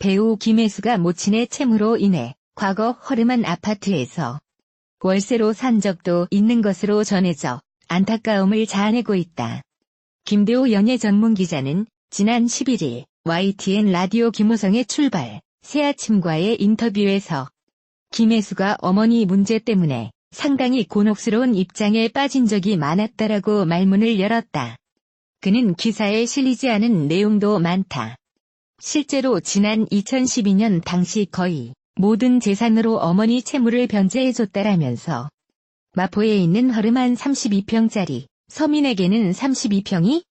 배우 김혜수가 모친의 채무로 인해 과거 허름한 아파트에서 월세로 산 적도 있는 것으로 전해져 안타까움을 자아내고 있다. 김대호 연예 전문 기자는 지난 11일 YTN 라디오 김호성의 출발, 새아침과의 인터뷰에서 김혜수가 어머니 문제 때문에 상당히 곤혹스러운 입장에 빠진 적이 많았다라고 말문을 열었다. 그는 기사에 실리지 않은 내용도 많다. 실제로 지난 2012년 당시 거의 모든 재산으로 어머니 채무를 변제해줬다라면서 마포에 있는 허름한 32평짜리 서민에게는 32평이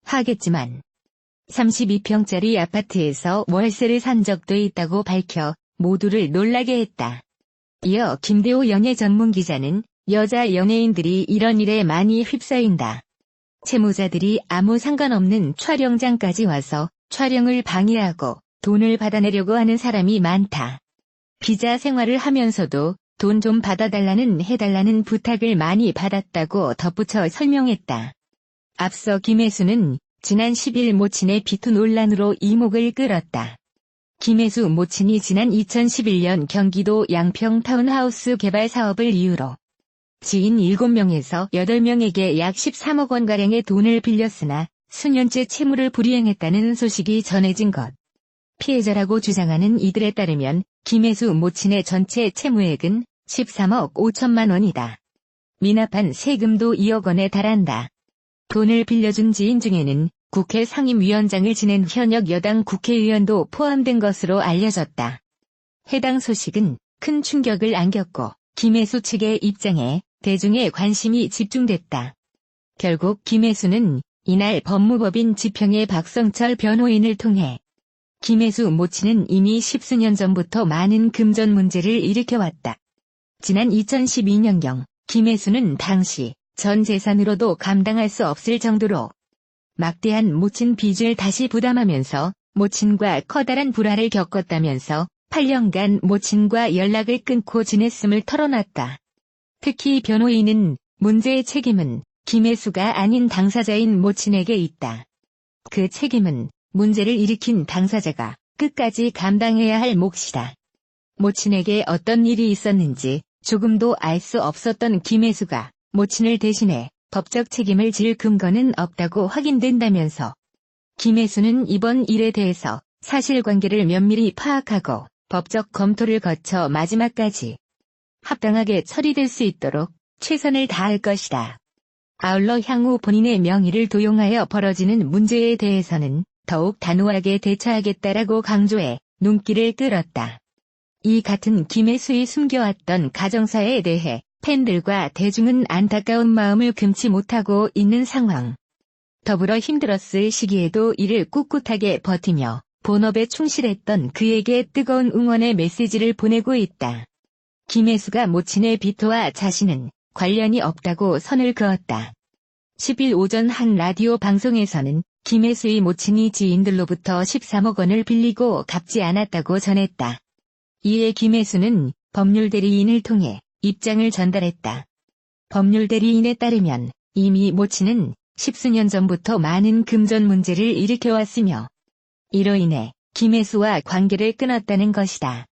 하겠지만 32평짜리 아파트에서 월세를 산 적도 있다고 밝혀 모두를 놀라게 했다. 이어 김대호 연예 전문 기자는 여자 연예인들이 이런 일에 많이 휩싸인다. 채무자들이 아무 상관없는 촬영장까지 와서 촬영을 방해하고 돈을 받아내려고 하는 사람이 많다. 기자 생활을 하면서도 돈 좀 받아달라는 해달라는 부탁을 많이 받았다고 덧붙여 설명했다. 앞서 김혜수는 지난 10일 모친의 비투 논란으로 이목을 끌었다. 김혜수 모친이 지난 2011년 경기도 양평 타운하우스 개발 사업을 이유로 지인 7명에서 8명에게 약 13억 원가량의 돈을 빌렸으나 수년째 채무를 불이행했다는 소식이 전해진 것. 피해자라고 주장하는 이들에 따르면 김혜수 모친의 전체 채무액은 13억 5천만 원이다. 미납한 세금도 2억 원에 달한다. 돈을 빌려준 지인 중에는 국회 상임위원장을 지낸 현역 여당 국회의원도 포함된 것으로 알려졌다. 해당 소식은 큰 충격을 안겼고 김혜수 측의 입장에 대중의 관심이 집중됐다. 결국 김혜수는 이날 법무법인 지평의 박성철 변호인을 통해 김혜수 모친은 이미 10수년 전부터 많은 금전 문제를 일으켜왔다. 지난 2012년경 김혜수는 당시 전 재산으로도 감당할 수 없을 정도로 막대한 모친 빚을 다시 부담하면서 모친과 커다란 불화를 겪었다면서 8년간 모친과 연락을 끊고 지냈음을 털어놨다. 특히 변호인은 문제의 책임은 김혜수가 아닌 당사자인 모친에게 있다. 그 책임은 문제를 일으킨 당사자가 끝까지 감당해야 할 몫이다. 모친에게 어떤 일이 있었는지 조금도 알 수 없었던 김혜수가 모친을 대신해 법적 책임을 질 근거는 없다고 확인된다면서 김혜수는 이번 일에 대해서 사실관계를 면밀히 파악하고 법적 검토를 거쳐 마지막까지 합당하게 처리될 수 있도록 최선을 다할 것이다. 아울러 향후 본인의 명의를 도용하여 벌어지는 문제에 대해서는 더욱 단호하게 대처하겠다라고 강조해 눈길을 끌었다. 이 같은 김혜수의 숨겨왔던 가정사에 대해 팬들과 대중은 안타까운 마음을 금치 못하고 있는 상황. 더불어 힘들었을 시기에도 이를 꿋꿋하게 버티며 본업에 충실했던 그에게 뜨거운 응원의 메시지를 보내고 있다. 김혜수가 모친의 비토와 자신은 관련이 없다고 선을 그었다. 10일 오전 한 라디오 방송에서는 김혜수의 모친이 지인들로부터 13억 원을 빌리고 갚지 않았다고 전했다. 이에 김혜수는 법률 대리인을 통해 입장을 전달했다. 법률 대리인에 따르면 이미 모친은 10수년 전부터 많은 금전 문제를 일으켜왔으며 이로 인해 김혜수와 관계를 끊었다는 것이다.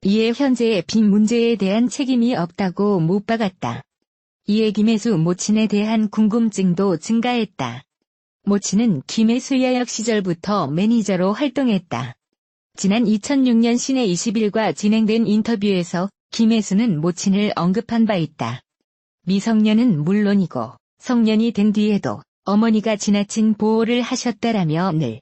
이에 현재의 빚 문제에 대한 책임이 없다고 못 박았다. 이에 김혜수 모친에 대한 궁금증도 증가했다. 모친은 김혜수 여역 시절부터 매니저로 활동했다. 지난 2006년 시내 20일과 진행된 인터뷰에서 김혜수는 모친을 언급한 바 있다. 미성년은 물론이고 성년이 된 뒤에도 어머니가 지나친 보호를 하셨다라며 늘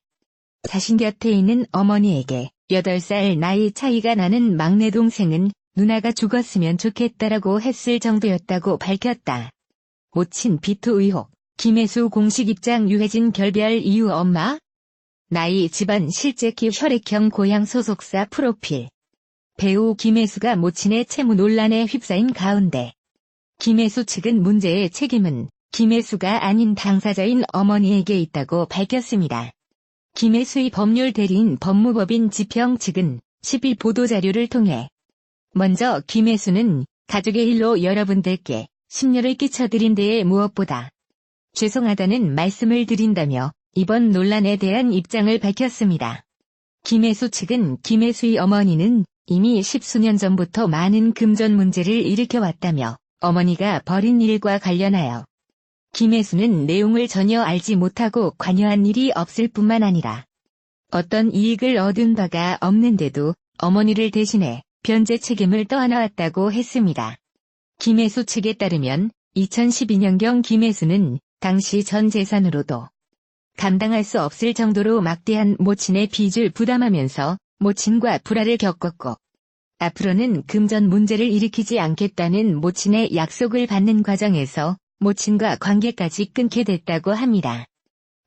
자신 곁에 있는 어머니에게 8살 나이 차이가 나는 막내 동생은 누나가 죽었으면 좋겠다라고 했을 정도였다고 밝혔다. 모친 비토 의혹, 김혜수 공식 입장 유해진 결별 이유 엄마? 나이 집안 실제키 혈액형 고향 소속사 프로필. 배우 김혜수가 모친의 채무 논란에 휩싸인 가운데 김혜수 측은 문제의 책임은 김혜수가 아닌 당사자인 어머니에게 있다고 밝혔습니다. 김혜수의 법률 대리인 법무법인 지평 측은 10일 보도자료를 통해 먼저 김혜수는 가족의 일로 여러분들께 심려를 끼쳐드린 데에 무엇보다 죄송하다는 말씀을 드린다며 이번 논란에 대한 입장을 밝혔습니다. 김혜수 측은 김혜수의 어머니는 이미 십수년 전부터 많은 금전 문제를 일으켜왔다며 어머니가 벌인 일과 관련하여 김혜수는 내용을 전혀 알지 못하고 관여한 일이 없을 뿐만 아니라 어떤 이익을 얻은 바가 없는데도 어머니를 대신해 변제 책임을 떠안아왔다고 했습니다. 김혜수 측에 따르면 2012년경 김혜수는 당시 전 재산으로도 감당할 수 없을 정도로 막대한 모친의 빚을 부담하면서 모친과 불화를 겪었고 앞으로는 금전 문제를 일으키지 않겠다는 모친의 약속을 받는 과정에서 모친과 관계까지 끊게 됐다고 합니다.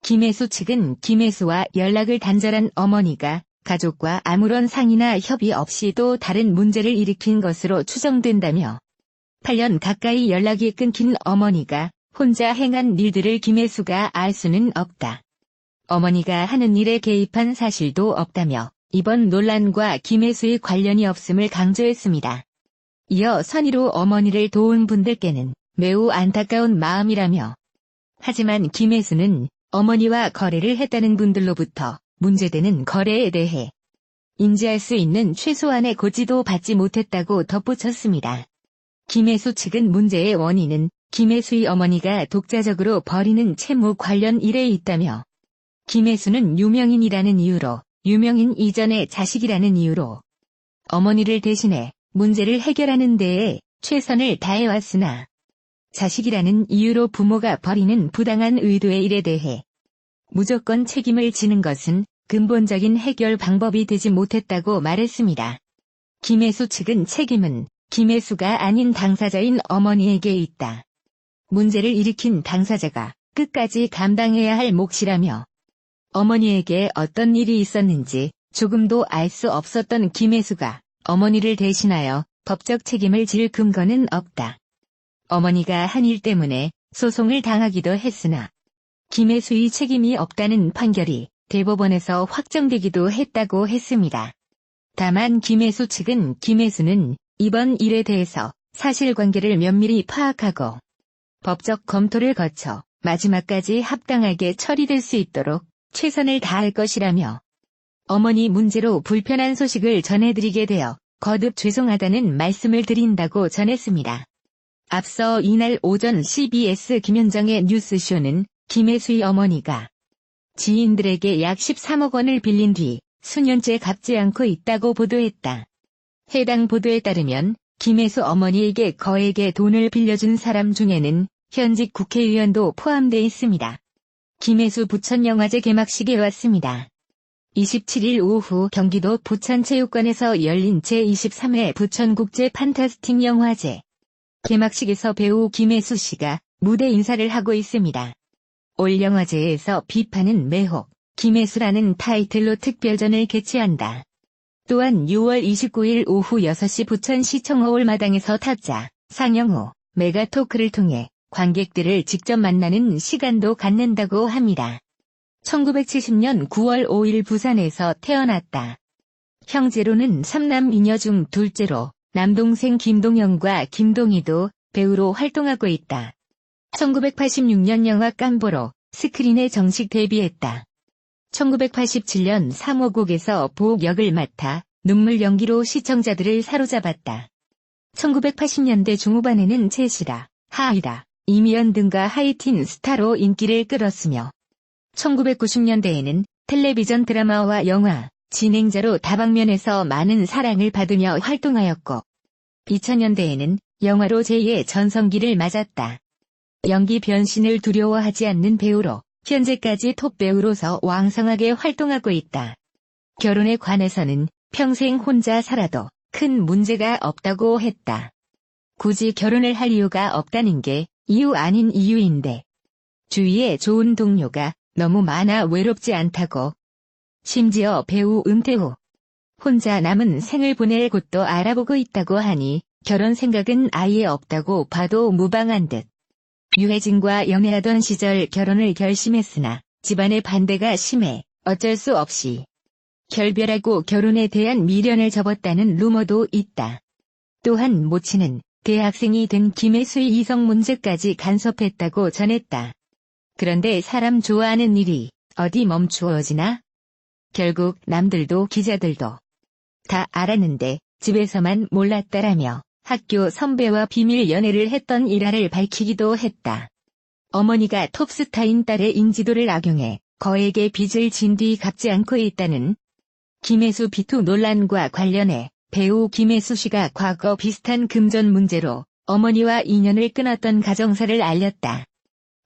김혜수 측은 김혜수와 연락을 단절한 어머니가 가족과 아무런 상의나 협의 없이도 다른 문제를 일으킨 것으로 추정된다며 8년 가까이 연락이 끊긴 어머니가 혼자 행한 일들을 김혜수가 알 수는 없다. 어머니가 하는 일에 개입한 사실도 없다며 이번 논란과 김혜수의 관련이 없음을 강조했습니다. 이어 선의로 어머니를 도운 분들께는 매우 안타까운 마음이라며 하지만 김혜수는 어머니와 거래를 했다는 분들로부터 문제되는 거래에 대해 인지할 수 있는 최소한의 고지도 받지 못했다고 덧붙였습니다. 김혜수 측은 문제의 원인은 김혜수의 어머니가 독자적으로 벌이는 채무 관련 일에 있다며 김혜수는 유명인이라는 이유로 유명인 이전의 자식이라는 이유로 어머니를 대신해 문제를 해결하는 데에 최선을 다해왔으나 자식이라는 이유로 부모가 벌이는 부당한 의도의 일에 대해 무조건 책임을 지는 것은 근본적인 해결 방법이 되지 못했다고 말했습니다. 김혜수 측은 책임은 김혜수가 아닌 당사자인 어머니에게 있다. 문제를 일으킨 당사자가 끝까지 감당해야 할 몫이라며 어머니에게 어떤 일이 있었는지 조금도 알 수 없었던 김혜수가 어머니를 대신하여 법적 책임을 질 근거는 없다. 어머니가 한 일 때문에 소송을 당하기도 했으나 김혜수의 책임이 없다는 판결이 대법원에서 확정되기도 했다고 했습니다. 다만 김혜수 측은 김혜수는 이번 일에 대해서 사실관계를 면밀히 파악하고 법적 검토를 거쳐 마지막까지 합당하게 처리될 수 있도록 최선을 다할 것이라며 어머니 문제로 불편한 소식을 전해드리게 되어 거듭 죄송하다는 말씀을 드린다고 전했습니다. 앞서 이날 오전 CBS 김현정의 뉴스쇼는 김혜수의 어머니가 지인들에게 약 13억 원을 빌린 뒤 수년째 갚지 않고 있다고 보도했다. 해당 보도에 따르면 김혜수 어머니에게 거액의 돈을 빌려준 사람 중에는 현직 국회의원도 포함돼 있습니다. 김혜수 부천영화제 개막식에 왔습니다. 27일 오후 경기도 부천체육관에서 열린 제23회 부천국제 판타스틱 영화제 개막식에서 배우 김혜수 씨가 무대 인사를 하고 있습니다. 올 영화제에서 비판은 매혹, 김혜수라는 타이틀로 특별전을 개최한다. 또한 6월 29일 오후 6시 부천시청 허울마당에서 타짜, 상영호, 메가토크를 통해 관객들을 직접 만나는 시간도 갖는다고 합니다. 1970년 9월 5일 부산에서 태어났다. 형제로는 3남 2녀 중 둘째로 남동생 김동영과 김동희도 배우로 활동하고 있다. 1986년 영화 깜보로 스크린에 정식 데뷔했다. 1987년 3호곡에서 보옥 역을 맡아 눈물 연기로 시청자들을 사로잡았다. 1980년대 중후반에는 채시라, 하이라, 이미연 등과 하이틴 스타로 인기를 끌었으며 1990년대에는 텔레비전 드라마와 영화, 진행자로 다방면에서 많은 사랑을 받으며 활동하였고 2000년대에는 영화로 제2의 전성기를 맞았다. 연기 변신을 두려워하지 않는 배우로 현재까지 톱배우로서 왕성하게 활동하고 있다. 결혼에 관해서는 평생 혼자 살아도 큰 문제가 없다고 했다. 굳이 결혼을 할 이유가 없다는 게 이유 아닌 이유인데 주위에 좋은 동료가 너무 많아 외롭지 않다고. 심지어 배우 은퇴 후 혼자 남은 생을 보낼 곳도 알아보고 있다고 하니 결혼 생각은 아예 없다고 봐도 무방한 듯. 유해진과 연애하던 시절 결혼을 결심했으나 집안의 반대가 심해 어쩔 수 없이 결별하고 결혼에 대한 미련을 접었다는 루머도 있다. 또한 모친은 대학생이 된 김혜수의 이성 문제까지 간섭했다고 전했다. 그런데 사람 좋아하는 일이 어디 멈추어지나? 결국 남들도 기자들도 다 알았는데 집에서만 몰랐다라며 학교 선배와 비밀 연애를 했던 일화를 밝히기도 했다. 어머니가 톱스타인 딸의 인지도를 악용해 거액의 빚을 진 뒤 갚지 않고 있다는 김혜수 비투 논란과 관련해 배우 김혜수 씨가 과거 비슷한 금전 문제로 어머니와 인연을 끊었던 가정사를 알렸다.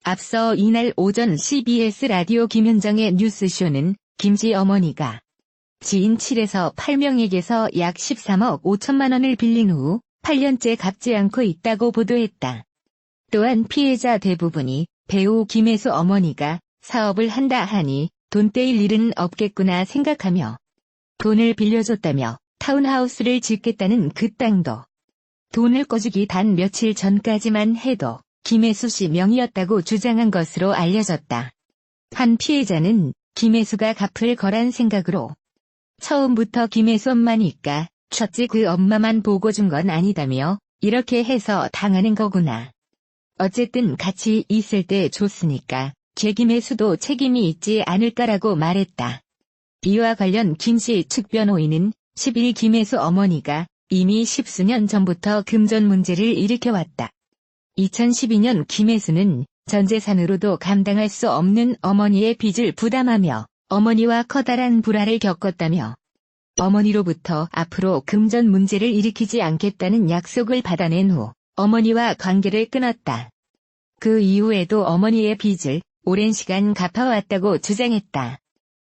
앞서 이날 오전 CBS 라디오 김현정의 뉴스쇼는 김씨 어머니가 지인 7에서 8명에게서 약 13억 5천만 원을 빌린 후 8년째 갚지 않고 있다고 보도했다. 또한 피해자 대부분이 배우 김혜수 어머니가 사업을 한다 하니 돈 떼일 일은 없겠구나 생각하며 돈을 빌려줬다며 타운하우스를 짓겠다는 그 땅도 돈을 꺼주기 단 며칠 전까지만 해도 김혜수 씨 명의였다고 주장한 것으로 알려졌다. 한 피해자는 김혜수가 갚을 거란 생각으로 처음부터 김혜수 엄마니까 쳤지 그 엄마만 보고 준 건 아니다며 이렇게 해서 당하는 거구나. 어쨌든 같이 있을 때 줬으니까 김혜수도 책임이 있지 않을까라고 말했다. 이와 관련 김씨 측 변호인은 10일 김혜수 어머니가 이미 십수년 전부터 금전 문제를 일으켜왔다. 2012년 김혜수는 전 재산으로도 감당할 수 없는 어머니의 빚을 부담하며 어머니와 커다란 불화를 겪었다며 어머니로부터 앞으로 금전 문제를 일으키지 않겠다는 약속을 받아낸 후 어머니와 관계를 끊었다. 그 이후에도 어머니의 빚을 오랜 시간 갚아왔다고 주장했다.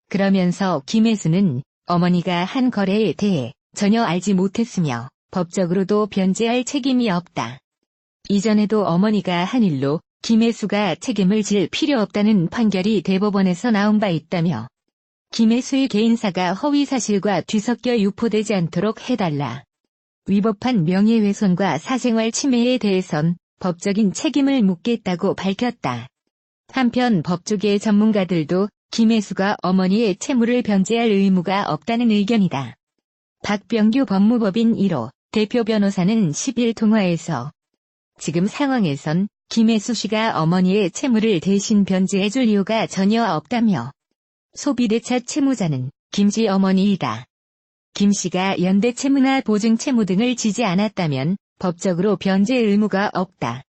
그러면서 김혜수는 어머니가 한 거래에 대해 전혀 알지 못했으며 법적으로도 변제할 책임이 없다. 이전에도 어머니가 한 일로 김혜수가 책임을 질 필요 없다는 판결이 대법원에서 나온 바 있다며 김혜수의 개인사가 허위사실과 뒤섞여 유포되지 않도록 해달라. 위법한 명예훼손과 사생활 침해에 대해선 법적인 책임을 묻겠다고 밝혔다. 한편 법조계 전문가들도 김혜수가 어머니의 채무를 변제할 의무가 없다는 의견이다. 박병규 법무법인 1호 대표 변호사는 10일 통화에서 지금 상황에선 김혜수 씨가 어머니의 채무를 대신 변제해줄 이유가 전혀 없다며 소비대차 채무자는 김씨 어머니이다. 김씨가 연대채무나 보증채무 등을 지지 않았다면 법적으로 변제 의무가 없다.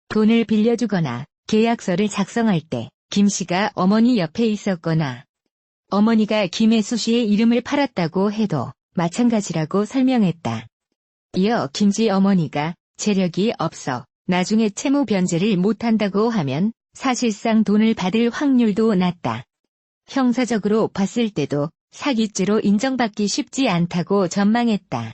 돈을 빌려주거나 계약서를 작성할 때 김씨가 어머니 옆에 있었거나 어머니가 김혜수 씨의 이름을 팔았다고 해도 마찬가지라고 설명했다. 이어 김씨 어머니가 재력이 없어 나중에 채무 변제를 못한다고 하면 사실상 돈을 받을 확률도 낮다. 형사적으로 봤을 때도 사기죄로 인정받기 쉽지 않다고 전망했다.